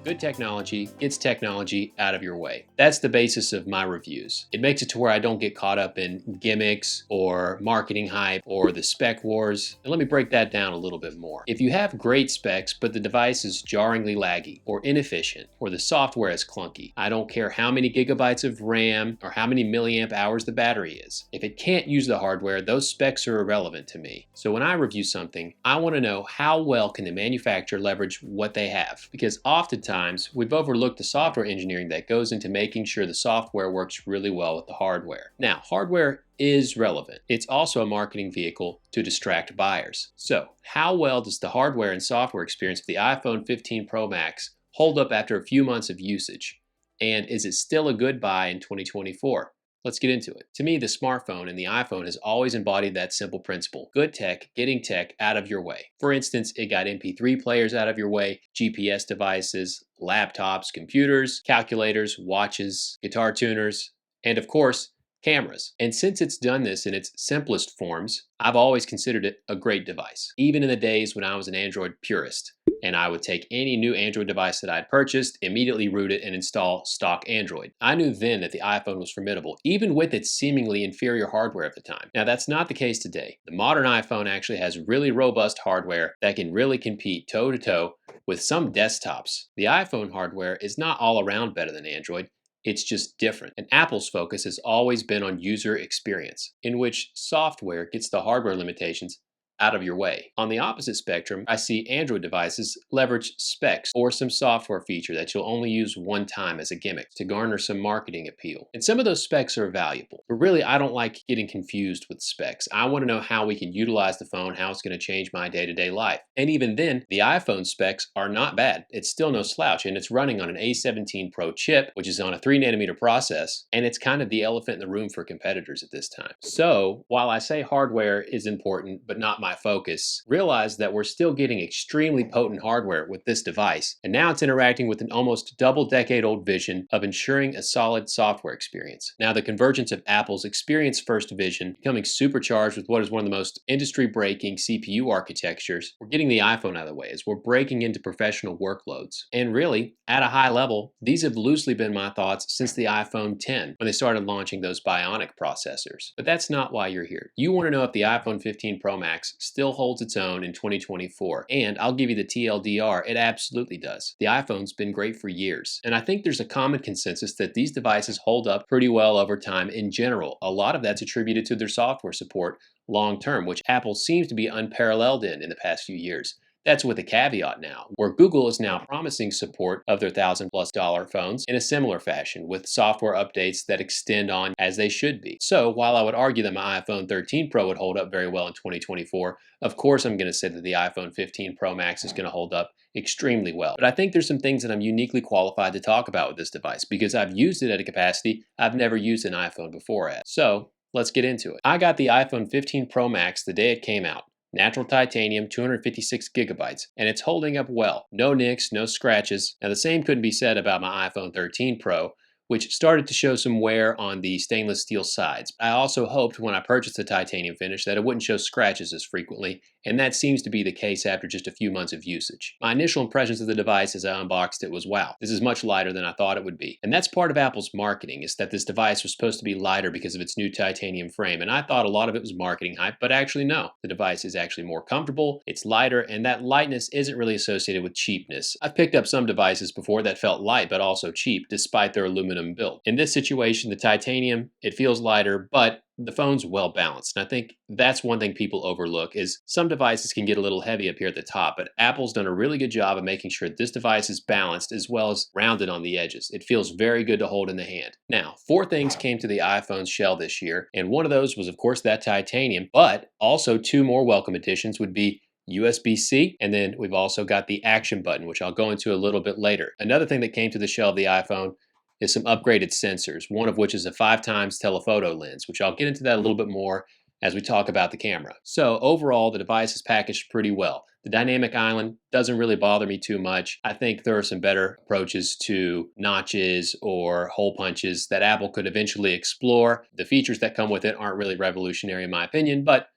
Good technology gets technology out of your way. That's the basis of my reviews. It makes it to where I don't get caught up in gimmicks or marketing hype or the spec wars. And let me break that down a little bit more. If you have great specs, but the device is jarringly laggy or inefficient or the software is clunky, I don't care how many gigabytes of RAM or how many milliamp hours the battery is. If it can't use the hardware, those specs are irrelevant to me. So when I review something, I want to know how well can the manufacturer leverage what they have, because oftentimes we've overlooked the software engineering that goes into making sure the software works really well with the hardware. Now, hardware is relevant. It's also a marketing vehicle to distract buyers. So, how well does the hardware and software experience of the iPhone 15 Pro Max hold up after a few months of usage? And is it still a good buy in 2024? Let's get into it. To me, the smartphone and the iPhone has always embodied that simple principle. Good tech, getting tech out of your way. For instance, it got MP3 players out of your way, GPS devices, laptops, computers, calculators, watches, guitar tuners, and of course, cameras. And since it's done this in its simplest forms, I've always considered it a great device, even in the days when I was an Android purist. And I would take any new Android device that I'd purchased, immediately root it, and install stock Android. I knew then that the iPhone was formidable, even with its seemingly inferior hardware at the time. Now, that's not the case today. The modern iPhone actually has really robust hardware that can really compete toe-to-toe with some desktops. The iPhone hardware is not all around better than Android. It's just different. And Apple's focus has always been on user experience, in which software gets the hardware limitations out of your way. On the opposite spectrum, I see Android devices leverage specs or some software feature that you'll only use one time as a gimmick to garner some marketing appeal. And some of those specs are valuable, but really I don't like getting confused with specs. I want to know how we can utilize the phone, how it's going to change my day-to-day life. And even then, the iPhone specs are not bad. It's still no slouch, and it's running on an A17 Pro chip, which is on a 3nm process, and it's kind of the elephant in the room for competitors at this time. So while I say hardware is important, but not my focus, realize that we're still getting extremely potent hardware with this device, and now it's interacting with an almost double-decade-old vision of ensuring a solid software experience. Now, the convergence of Apple's experience-first vision becoming supercharged with what is one of the most industry-breaking CPU architectures, we're getting the iPhone out of the way as we're breaking into professional workloads. And really, at a high level, these have loosely been my thoughts since the iPhone X when they started launching those Bionic processors. But that's not why you're here. You want to know if the iPhone 15 Pro Max still holds its own in 2024. And I'll give you the TLDR, it absolutely does. The iPhone's been great for years. And I think there's a common consensus that these devices hold up pretty well over time in general. A lot of that's attributed to their software support long term, which Apple seems to be unparalleled in the past few years. That's with a caveat now, where Google is now promising support of their $1,000+ phones in a similar fashion, with software updates that extend on as they should be. So while I would argue that my iPhone 13 Pro would hold up very well in 2024, of course I'm going to say that the iPhone 15 Pro Max is going to hold up extremely well. But I think there's some things that I'm uniquely qualified to talk about with this device, because I've used it at a capacity I've never used an iPhone before at. So let's get into it. I got the iPhone 15 Pro Max the day it came out. Natural titanium, 256 gigabytes, and it's holding up well. No nicks, no scratches. Now the same couldn't be said about my iPhone 13 Pro, which started to show some wear on the stainless steel sides. I also hoped when I purchased the titanium finish that it wouldn't show scratches as frequently, and that seems to be the case after just a few months of usage. My initial impressions of the device as I unboxed it was, wow, this is much lighter than I thought it would be. And that's part of Apple's marketing, is that this device was supposed to be lighter because of its new titanium frame, and I thought a lot of it was marketing hype, but actually no. The device is actually more comfortable, it's lighter, and that lightness isn't really associated with cheapness. I've picked up some devices before that felt light but also cheap, despite their aluminum build. In this situation, the titanium, it feels lighter, but the phone's well balanced. And I think that's one thing people overlook, is some devices can get a little heavy up here at the top, but Apple's done a really good job of making sure this device is balanced as well as rounded on the edges. It feels very good to hold in the hand. Now, 4 things came to the iPhone's shell this year, and one of those was of course that titanium, but also 2 more welcome additions would be USB-C, and then we've also got the action button, which I'll go into a little bit later. Another thing that came to the shell of the iPhone is some upgraded sensors, one of which is a 5x telephoto lens, which I'll get into that a little bit more as we talk about the camera. So overall, the device is packaged pretty well. The dynamic island doesn't really bother me too much. I think there are some better approaches to notches or hole punches that Apple could eventually explore. The features that come with it aren't really revolutionary in my opinion, but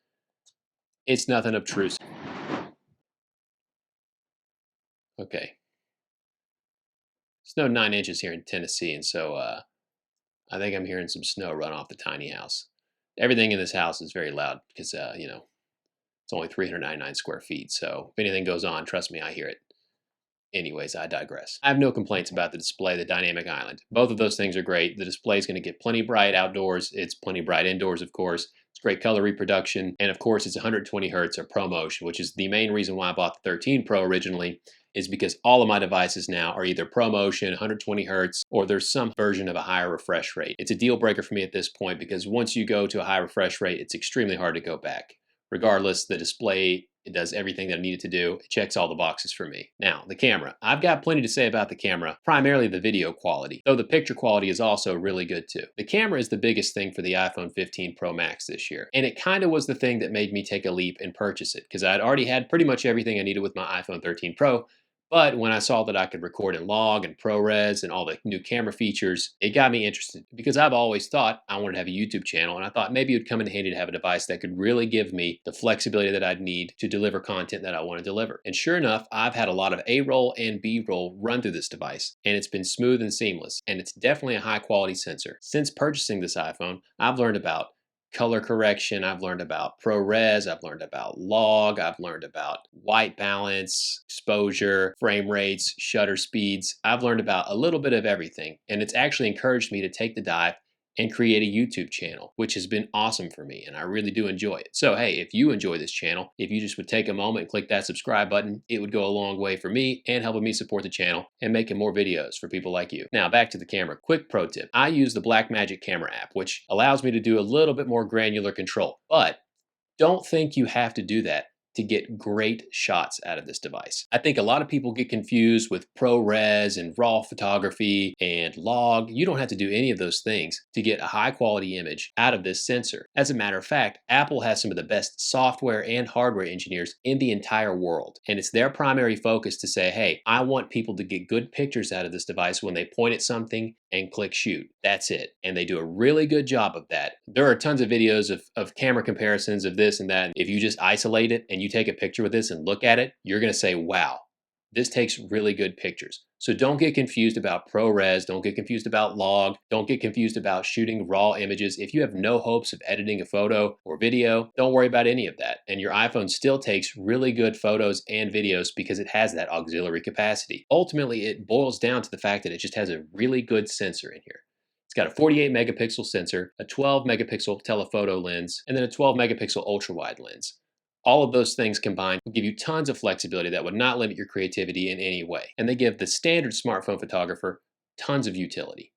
it's nothing obtrusive. Okay. Snowed 9 inches here in Tennessee, and so I think I'm hearing some snow run off the tiny house. Everything in this house is very loud because, it's only 399 square feet. So if anything goes on, trust me, I hear it. Anyways, I digress. I have no complaints about the display, the dynamic island. Both of those things are great. The display is going to get plenty bright outdoors. It's plenty bright indoors, of course. It's great color reproduction. And of course, it's 120 hertz or ProMotion, which is the main reason why I bought the 13 Pro originally, is because all of my devices now are either ProMotion, 120 hertz, or there's some version of a higher refresh rate. It's a deal breaker for me at this point because once you go to a high refresh rate, it's extremely hard to go back. Regardless, the display, it does everything that I needed to do. It checks all the boxes for me. Now, the camera. I've got plenty to say about the camera, primarily the video quality, though the picture quality is also really good too. The camera is the biggest thing for the iPhone 15 Pro Max this year, and it kind of was the thing that made me take a leap and purchase it, because I'd already had pretty much everything I needed with my iPhone 13 Pro. But when I saw that I could record in log and ProRes and all the new camera features, it got me interested because I've always thought I wanted to have a YouTube channel, and I thought maybe it would come in handy to have a device that could really give me the flexibility that I'd need to deliver content that I want to deliver. And sure enough, I've had a lot of A-roll and B-roll run through this device, and it's been smooth and seamless, and it's definitely a high quality sensor. Since purchasing this iPhone, I've learned about color correction, I've learned about ProRes, I've learned about log, I've learned about white balance, exposure, frame rates, shutter speeds. I've learned about a little bit of everything, and it's actually encouraged me to take the dive and create a YouTube channel, which has been awesome for me, and I really do enjoy it. So hey, if you enjoy this channel, if you just would take a moment and click that subscribe button, it would go a long way for me and helping me support the channel and making more videos for people like you. Now back to the camera. Quick pro tip. I use the Blackmagic camera app, which allows me to do a little bit more granular control, but don't think you have to do that to get great shots out of this device. I think a lot of people get confused with ProRes and raw photography and log. You don't have to do any of those things to get a high quality image out of this sensor. As a matter of fact, Apple has some of the best software and hardware engineers in the entire world. And it's their primary focus to say, hey, I want people to get good pictures out of this device when they point at something and click shoot. That's it. And they do a really good job of that. There are tons of videos of camera comparisons of this and that. If you just isolate it and you take a picture with this and look at it, you're going to say, wow, this takes really good pictures. So don't get confused about ProRes. Don't get confused about log. Don't get confused about shooting raw images. If you have no hopes of editing a photo or video, don't worry about any of that. And your iPhone still takes really good photos and videos because it has that auxiliary capacity. Ultimately, it boils down to the fact that it just has a really good sensor in here. It's got a 48 megapixel sensor, a 12 megapixel telephoto lens, and then a 12 megapixel ultra wide lens. All of those things combined will give you tons of flexibility that would not limit your creativity in any way. And they give the standard smartphone photographer tons of utility.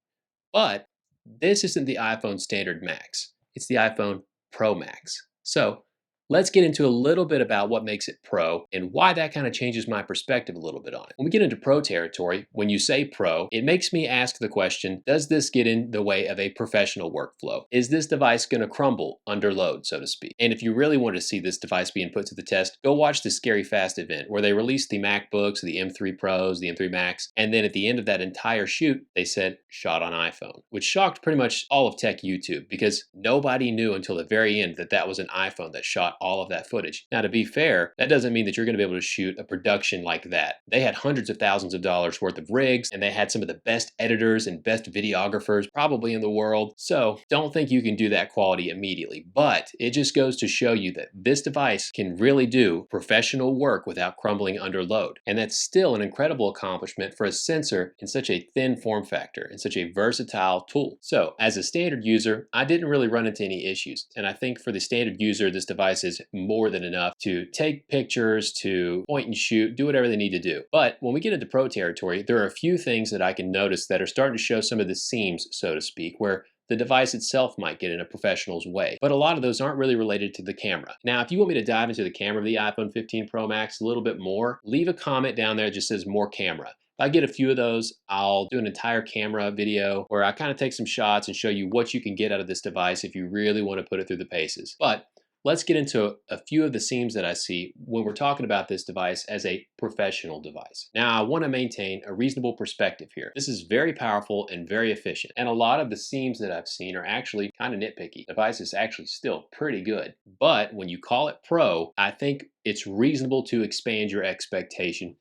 But this isn't the iPhone standard Max. It's the iPhone Pro Max. So let's get into a little bit about what makes it Pro and why that kind of changes my perspective a little bit on it. When we get into Pro territory, when you say Pro, it makes me ask the question, does this get in the way of a professional workflow? Is this device going to crumble under load, so to speak? And if you really want to see this device being put to the test, go watch the Scary Fast event where they released the MacBooks, the M3 Pros, the M3 Max, and then at the end of that entire shoot, they said, shot on iPhone, which shocked pretty much all of tech YouTube because nobody knew until the very end that that was an iPhone that shot all of that footage. Now, to be fair, that doesn't mean that you're going to be able to shoot a production like that. They had hundreds of thousands of dollars worth of rigs, and they had some of the best editors and best videographers probably in the world. So don't think you can do that quality immediately, but it just goes to show you that this device can really do professional work without crumbling under load. And that's still an incredible accomplishment for a sensor in such a thin form factor and such a versatile tool. So as a standard user, I didn't really run into any issues. And I think for the standard user, this device is more than enough to take pictures, to point and shoot, do whatever they need to do. But when we get into pro territory, there are a few things that I can notice that are starting to show some of the seams, so to speak, where the device itself might get in a professional's way. But a lot of those aren't really related to the camera. Now, if you want me to dive into the camera of the iPhone 15 Pro Max a little bit more, leave a comment down there that just says more camera. If I get a few of those, I'll do an entire camera video where I kind of take some shots and show you what you can get out of this device if you really want to put it through the paces. But let's get into a few of the seams that I see when we're talking about this device as a professional device. Now, I want to maintain a reasonable perspective here. This is very powerful and very efficient, and a lot of the seams that I've seen are actually kind of nitpicky. The device is actually still pretty good, but when you call it pro, I think it's reasonable to expand your expectation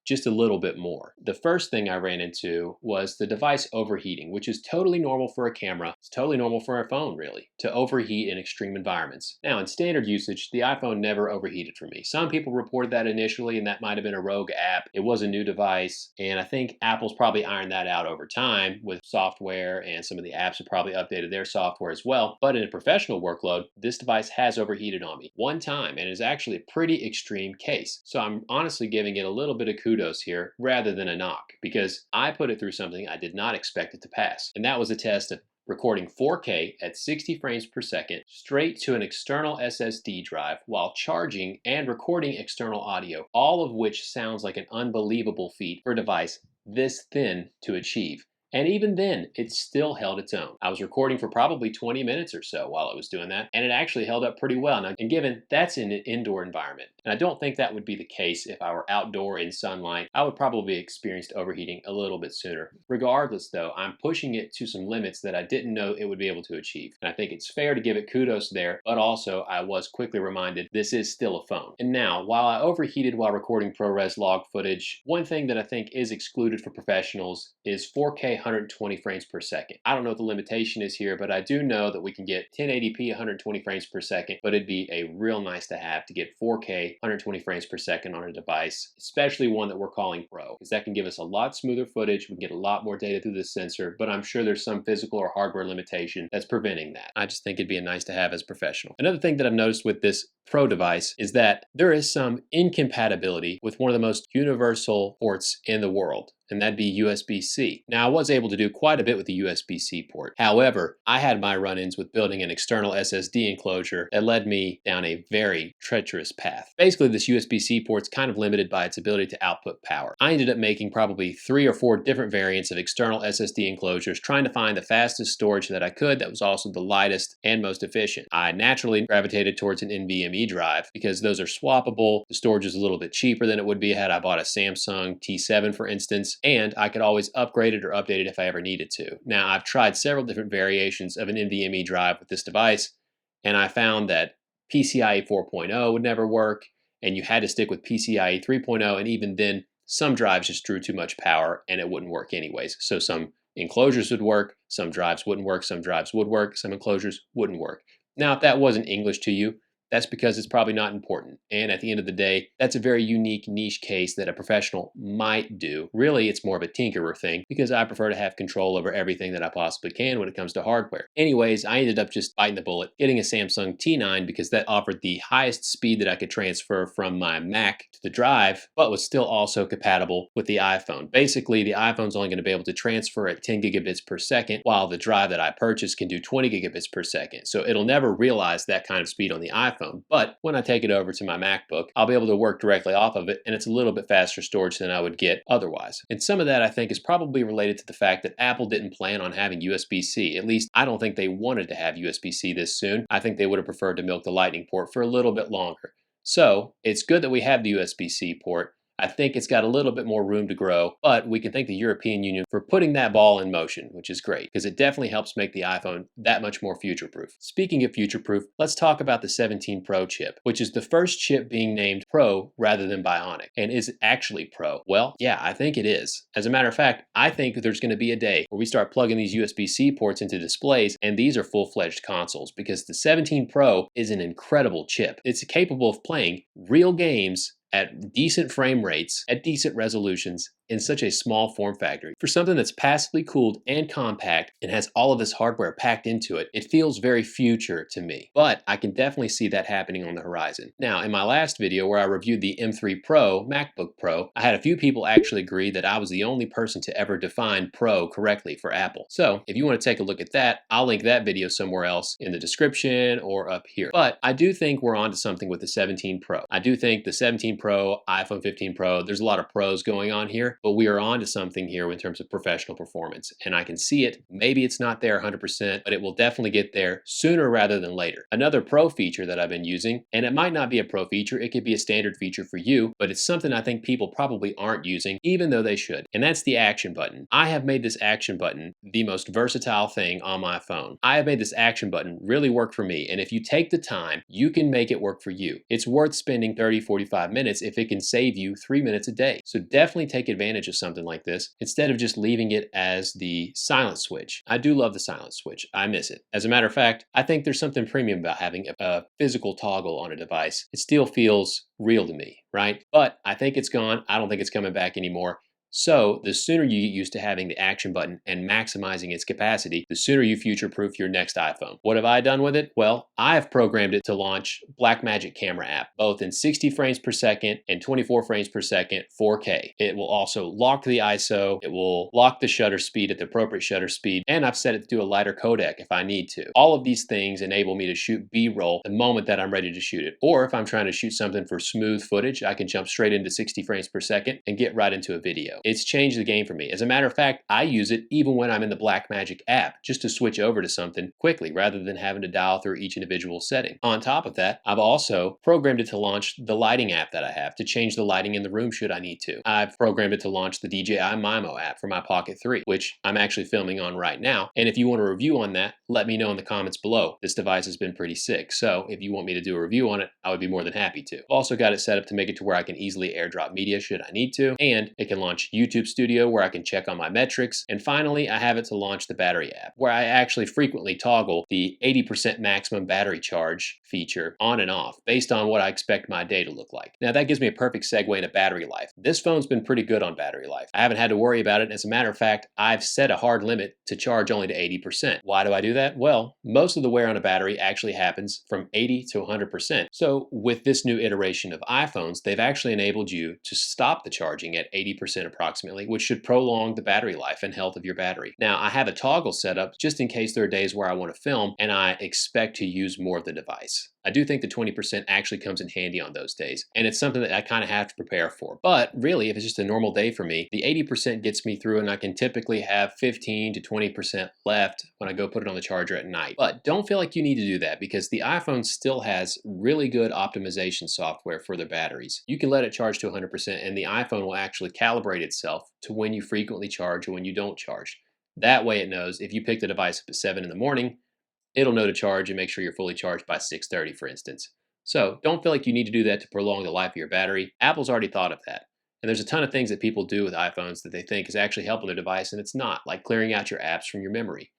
just a little bit more. The first thing I ran into was the device overheating, which is totally normal for a camera. It's totally normal for a phone, really, to overheat in extreme environments. Now, in standard usage, the iPhone never overheated for me. Some people reported that initially, and that might have been a rogue app. It was a new device, and I think Apple's probably ironed that out over time with software, and some of the apps have probably updated their software as well. But in a professional workload, this device has overheated on me one time, and is actually a pretty extreme case. So I'm honestly giving it a little bit of kudos here rather than a knock, because I put it through something I did not expect it to pass. And that was a test of recording 4K at 60 frames per second straight to an external SSD drive while charging and recording external audio, all of which sounds like an unbelievable feat for a device this thin to achieve. And even then, it still held its own. I was recording for probably 20 minutes or so while I was doing that, and it actually held up pretty well. Now, and given that's in an indoor environment, and I don't think that would be the case if I were outdoor in sunlight, I would probably experience overheating a little bit sooner. Regardless, though, I'm pushing it to some limits that I didn't know it would be able to achieve. And I think it's fair to give it kudos there, but also I was quickly reminded this is still a phone. And now, while I overheated while recording ProRes log footage, one thing that I think is excluded for professionals is 4K 120 frames per second. I don't know what the limitation is here, but I do know that we can get 1080p 120 frames per second, but it'd be a real nice to have to get 4K 120 frames per second on a device, especially one that we're calling Pro, because that can give us a lot smoother footage. We can get a lot more data through the sensor, but I'm sure there's some physical or hardware limitation that's preventing that. I just think it'd be a nice to have as a professional. Another thing that I've noticed with this Pro device is that there is some incompatibility with one of the most universal ports in the world, and that'd be USB-C. Now, I was able to do quite a bit with the USB-C port. However, I had my run-ins with building an external SSD enclosure that led me down a very treacherous path. Basically, this USB-C port's kind of limited by its ability to output power. I ended up making probably 3 or 4 different variants of external SSD enclosures, trying to find the fastest storage that I could that was also the lightest and most efficient. I naturally gravitated towards an NVMe drive because those are swappable. The storage is a little bit cheaper than it would be had I bought a Samsung T7, for instance, and I could always upgrade it or update it if I ever needed to. Now, I've tried several different variations of an NVMe drive with this device, and I found that PCIe 4.0 would never work, and you had to stick with PCIe 3.0, and even then, some drives just drew too much power, and it wouldn't work anyways. So some enclosures would work, some drives wouldn't work, some drives would work, some enclosures wouldn't work. Now, if that wasn't English to you, that's because it's probably not important. And at the end of the day, that's a very unique niche case that a professional might do. Really, it's more of a tinkerer thing because I prefer to have control over everything that I possibly can when it comes to hardware. Anyways, I ended up just biting the bullet, getting a Samsung T9 because that offered the highest speed that I could transfer from my Mac to the drive, but was still also compatible with the iPhone. Basically, the iPhone's only going to be able to transfer at 10 gigabits per second, while the drive that I purchased can do 20 gigabits per second. So it'll never realize that kind of speed on the iPhone. But when I take it over to my MacBook, I'll be able to work directly off of it, and it's a little bit faster storage than I would get otherwise. And some of that, I think, is probably related to the fact that Apple didn't plan on having USB-C. At least, I don't think they wanted to have USB-C this soon. I think they would have preferred to milk the Lightning port for a little bit longer. So, it's good that we have the USB-C port. I think it's got a little bit more room to grow, but we can thank the European Union for putting that ball in motion, which is great, because it definitely helps make the iPhone that much more future-proof. Speaking of future-proof, let's talk about the 17 Pro chip, which is the first chip being named Pro rather than Bionic. And is it actually Pro? Well, yeah, I think it is. As a matter of fact, I think there's going to be a day where we start plugging these USB-C ports into displays, and these are full-fledged consoles, because the 17 Pro is an incredible chip. It's capable of playing real games at decent frame rates, at decent resolutions, in such a small form factor. For something that's passively cooled and compact and has all of this hardware packed into it, it feels very future to me. But I can definitely see that happening on the horizon. Now, in my last video where I reviewed the M3 Pro MacBook Pro, I had a few people actually agree that I was the only person to ever define Pro correctly for Apple. So if you want to take a look at that, I'll link that video somewhere else in the description or up here. But I do think we're onto something with the 17 Pro. I do think the 17 Pro, iPhone 15 Pro, there's a lot of pros going on here. there, but we are on to something here in terms of professional performance. And I can see it. Maybe it's not there 100%, but it will definitely get there sooner rather than later. Another pro feature that I've been using, and it might not be a pro feature, it could be a standard feature for you, but it's something I think people probably aren't using, even though they should. And that's the action button. I have made this action button the most versatile thing on my phone. I have made this action button really work for me. And if you take the time, you can make it work for you. It's worth spending 30, 45 minutes if it can save you 3 minutes a day. So definitely take advantage of something like this instead of just leaving it as the silent switch. I do love the silent switch. I miss it. As a matter of fact, I think there's something premium about having a physical toggle on a device. It still feels real to me, right? But I think it's gone. I don't think it's coming back anymore. So the sooner you get used to having the action button and maximizing its capacity, the sooner you future-proof your next iPhone. What have I done with it? Well, I have programmed it to launch Blackmagic camera app, both in 60 frames per second and 24 frames per second 4K. It will also lock the ISO, it will lock the shutter speed at the appropriate shutter speed, and I've set it to do a lighter codec if I need to. All of these things enable me to shoot B-roll the moment that I'm ready to shoot it. Or if I'm trying to shoot something for smooth footage, I can jump straight into 60 frames per second and get right into a video. It's changed the game for me. As a matter of fact, I use it even when I'm in the Blackmagic app just to switch over to something quickly rather than having to dial through each individual setting. On top of that, I've also programmed it to launch the lighting app that I have to change the lighting in the room should I need to. I've programmed it to launch the DJI Mimo app for my Pocket 3, which I'm actually filming on right now. And if you want a review on that, let me know in the comments below. This device has been pretty sick, so if you want me to do a review on it, I would be more than happy to. I've also got it set up to make it to where I can easily airdrop media should I need to, and it can launch YouTube Studio where I can check on my metrics. And finally, I have it to launch the battery app where I actually frequently toggle the 80% maximum battery charge feature on and off based on what I expect my day to look like. Now that gives me a perfect segue into battery life. This phone's been pretty good on battery life. I haven't had to worry about it. As a matter of fact, I've set a hard limit to charge only to 80%. Why do I do that? Well, most of the wear on a battery actually happens from 80 to 100%. So with this new iteration of iPhones, they've actually enabled you to stop the charging at 80% approximately, which should prolong the battery life and health of your battery. Now, I have a toggle set up just in case there are days where I want to film and I expect to use more of the device. I do think the 20% actually comes in handy on those days, and it's something that I kind of have to prepare for. But really, if it's just a normal day for me, the 80% gets me through, and I can typically have 15 to 20% left when I go put it on the charger at night. But don't feel like you need to do that because the iPhone still has really good optimization software for their batteries. You can let it charge to 100%, and the iPhone will actually calibrate itself to when you frequently charge or when you don't charge. That way it knows if you pick the device up at 7 in the morning, it'll know to charge and make sure you're fully charged by 6:30, for instance. So don't feel like you need to do that to prolong the life of your battery. Apple's already thought of that. And there's a ton of things that people do with iPhones that they think is actually helping their device, and it's not, like clearing out your apps from your memory.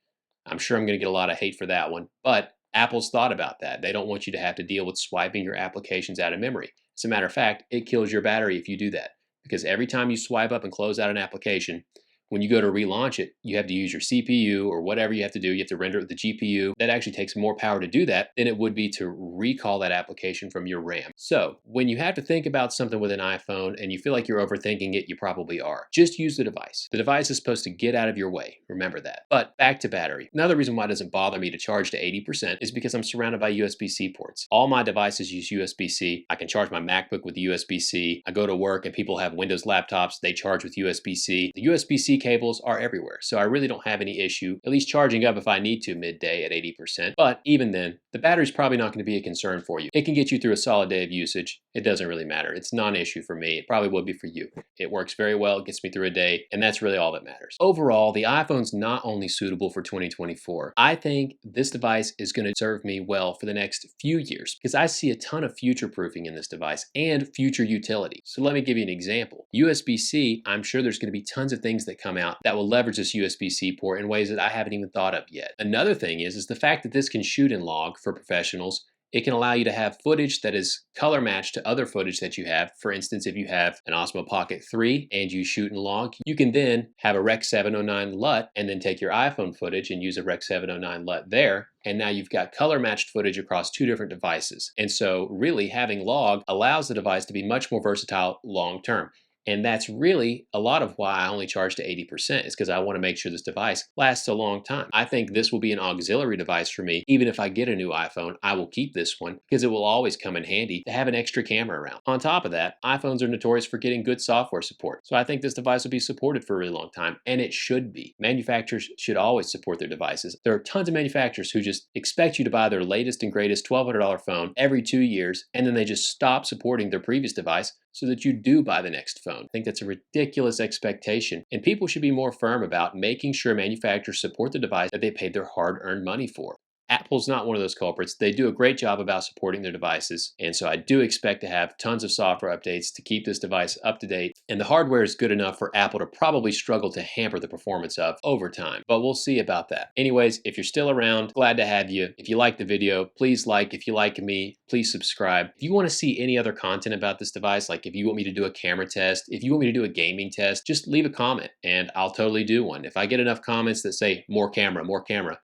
I'm sure I'm going to get a lot of hate for that one, but Apple's thought about that. They don't want you to have to deal with swiping your applications out of memory. As a matter of fact, it kills your battery if you do that, because every time you swipe up and close out an application, when you go to relaunch it, you have to use your CPU or whatever you have to do. You have to render it with the GPU. That actually takes more power to do that than it would be to recall that application from your RAM. So when you have to think about something with an iPhone and you feel like you're overthinking it, you probably are. Just use the device. The device is supposed to get out of your way. Remember that. But back to battery. Another reason why it doesn't bother me to charge to 80% is because I'm surrounded by USB-C ports. All my devices use USB-C. I can charge my MacBook with USB-C. I go to work and people have Windows laptops. They charge with USB-C. The USB-C cables are everywhere, so I really don't have any issue, at least charging up if I need to midday at 80%. But even then, the battery's probably not going to be a concern for you. It can get you through a solid day of usage. It doesn't really matter. It's non-issue for me. It probably would be for you. It works very well. It gets me through a day, and that's really all that matters. Overall, the iPhone's not only suitable for 2024. I think this device is going to serve me well for the next few years because I see a ton of future-proofing in this device and future utility. So let me give you an example. USB-C, I'm sure there's going to be tons of things that come out that will leverage this USB-C port in ways that I haven't even thought of yet. Another thing is the fact that this can shoot in log for professionals. It can allow you to have footage that is color matched to other footage that you have. For instance, if you have an Osmo Pocket 3 and you shoot in log, you can then have a Rec 709 LUT and then take your iPhone footage and use a Rec 709 LUT there. And now you've got color matched footage across two different devices. And so really having log allows the device to be much more versatile long term. And that's really a lot of why I only charge to 80% is because I want to make sure this device lasts a long time. I think this will be an auxiliary device for me. Even if I get a new iPhone, I will keep this one because it will always come in handy to have an extra camera around. On top of that, iPhones are notorious for getting good software support. So I think this device will be supported for a really long time, and it should be. Manufacturers should always support their devices. There are tons of manufacturers who just expect you to buy their latest and greatest $1,200 phone every 2 years, and then they just stop supporting their previous device so that you do buy the next phone. I think that's a ridiculous expectation, and people should be more firm about making sure manufacturers support the device that they paid their hard-earned money for. Apple's not one of those culprits. They do a great job about supporting their devices, and so I do expect to have tons of software updates to keep this device up to date, and the hardware is good enough for Apple to probably struggle to hamper the performance of over time, but we'll see about that. Anyways, if you're still around, glad to have you. If you like the video, please like. If you like me, please subscribe. If you want to see any other content about this device, like if you want me to do a camera test, if you want me to do a gaming test, just leave a comment and I'll totally do one. If I get enough comments that say more camera,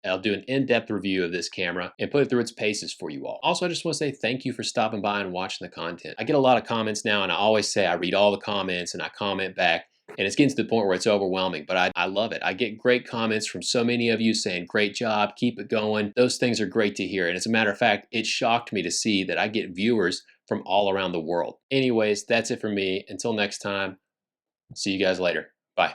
I'll do an in-depth review of this camera and put it through its paces for you all. Also, I just want to say thank you for stopping by and watching the content. I get a lot of comments now, and I always say I read all the comments and I comment back. And it's getting to the point where it's overwhelming, but I love it. I get great comments from so many of you saying, great job, keep it going. Those things are great to hear. And as a matter of fact, it shocked me to see that I get viewers from all around the world. Anyways, that's it for me. Until next time, see you guys later. Bye.